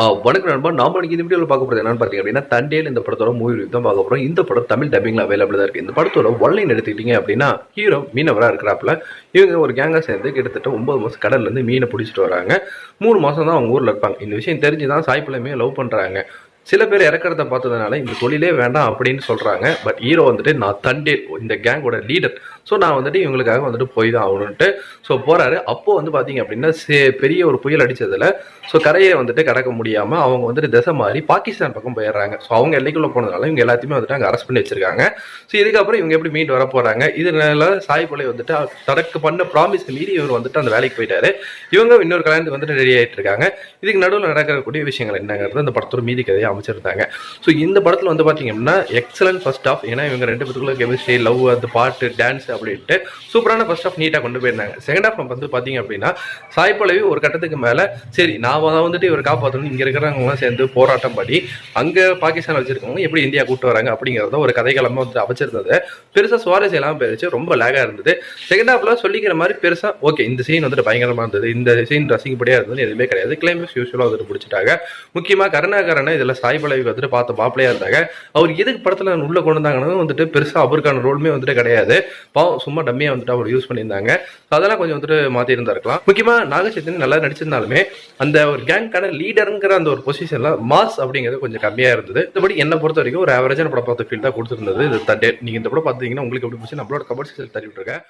வணக்கம் நண்பா. நாம இன்னைக்கு இந்த வீடியோவில் பார்க்க போகிறது என்னன்னு பார்த்தீங்க அப்படின்னா, தண்டேல் இந்த படத்தோட மூவி ரிவ்யூ தான் பார்க்க போகிறோம். இந்த படம் தமிழ் டப்பிங்கில் அவைலபிளாக தான் இருக்குது. இந்த படத்தோட ஒன்லைன் எடுத்துக்கிட்டீங்க அப்படின்னா, ஹீரோ மீனவராக இருக்கிறாப்புல இவங்க ஒரு கேங்காக சேர்ந்து கிட்டத்தட்ட 9 மாதம் கடல்லேருந்து மீனை பிடிச்சிட்டு வராங்க. 3 மாதம் தான் அவங்க ஊரில் இருப்பாங்க. இந்த விஷயம் தெரிஞ்சு தான் சாய்ப்பிள்ளையுமே லவ் பண்ணுறாங்க. சில பேர் இறக்கிறத பார்த்ததுனால இந்த தொழிலே வேண்டாம் அப்படின்னு சொல்கிறாங்க. பட் ஹீரோ வந்துட்டு நான் தண்டேல் இந்த கேங்கோட லீடர், ஸோ நான் வந்துட்டு இவங்களுக்காக வந்துட்டு போய் தான் ஆகணுன்ட்டு ஸோ போகிறாரு. அப்போது வந்து பார்த்தீங்க அப்படின்னா பெரிய ஒரு புயல் அடித்ததில் ஸோ கரையை வந்துட்டு கடக்க முடியாமல் அவங்க வந்துட்டு திசை மாறி பாகிஸ்தான் பக்கம் போயிடுறாங்க. ஸோ அவங்க எல்லைக்குள்ளே போனதுனால இவங்க எல்லாத்தையுமே வந்துட்டு அங்கே அரெஸ்ட் பண்ணி வச்சிருக்காங்க. ஸோ இதுக்கப்புறம் இவங்க எப்படி மீட் வர போகிறாங்க, இதனால சாய்பலை வந்துட்டு தனக்கு பண்ண ப்ராமிஸ் மீறி இவர் வந்துட்டு அந்த வேலைக்கு போயிட்டாரு. இவங்க இன்னொரு கல்யாணத்துக்கு வந்துட்டு ரெடி ஆகிட்டு இருக்காங்க. இதுக்கு நடுவில் நடக்கக்கூடிய விஷயங்கள் என்னங்கிறது அந்த படத்தோட மீதி கதையை அமைச்சிருந்தாங்க. ஸோ இந்த படத்தில் வந்து பார்த்தீங்க அப்படின்னா எக்ஸலன்ட் ஃபர்ஸ்ட் ஆஃப், ஏன்னா இவங்க ரெண்டு பேருக்குள்ள கெமிஸ்ட்ரி, லவ், அந்த பாட்டு, டான்ஸ் அப்படின்ட்டு சூப்பரான ஃபர்ஸ்ட் ஆஃப் நீட்டாக கொண்டு போயிருந்தாங்க. செகண்ட் ஆஃப் வந்து பார்த்தீங்க அப்படின்னா சாய்பல்லவி ஒரு கட்டத்துக்கு மேலே சரி நான் வந்துட்டு இவர் காப்பாற்றணும், இங்கே இருக்கிறவங்களாம் சேர்ந்து போராட்டம் பண்ணி அங்கே பாகிஸ்தான் வச்சிருக்கவங்க எப்படி இந்தியா கூப்பிட்டு வராங்க அப்படிங்கிறத ஒரு கதைக்களமாக வந்து அமைச்சிருந்தது. பெருசாக சுவாரஸ்யம் எல்லாம் போயிடுச்சு, ரொம்ப லேகாக இருந்தது. செகண்ட் ஹாஃப்ல சொல்லிக்கிற மாதிரி பெருசாக ஓகே இந்த சீன் வந்துட்டு பயங்கரமாக இருந்தது, இந்த சீன் ரசிக்கப்படியாக இருந்தது எதுவுமே கிடையாது. கிளைமேக்ஸ் யூஸ்வலாக வந்துட்டு பிடிச்சிட்டாங்க. முக்கியமாக கருணாகரனை இதில் சாய்பல்லவி வந்துட்டு பார்த்த மாப்பிளையா இருந்தாங்க. அவர் எதுக்கு படத்தில் உள்ள கொண்டு வந்தாங்கன்னு வந்துட்டு பெருசாக அவருக்கான ரோலுமே வந்துட்டு கிடையாது. பாவம் சும்மா டம்மியாக வந்துட்டு அவர் யூஸ் பண்ணியிருந்தாங்க. அதெல்லாம் கொஞ்சம் வந்துட்டு மாற்றி இருந்திருக்கலாம். முக்கியமாக நாகச்சைத்தன்யா நல்லா நடிச்சிருந்தாலுமே அந்த ஒரு கேங்கான லீடருங்கிற அந்த ஒரு பொசிஷன்ல மாஸ் அப்படிங்கிறது கொஞ்சம் கம்மியாக இருந்தது. மற்றபடி என்ன பொறுத்த வரைக்கும் ஒரு ஆவரேஜான படம் பார்த்த ஃபீல் தான் கொடுத்துருந்தது. இது தண்டேல். நீங்கள் இந்த படம் பார்த்தீங்கன்னா உங்களுக்கு எப்படி போச்சு நம்மளோட கமெண்ட் செக்ஷனில் தள்ளி விட்டுருக்கேன்.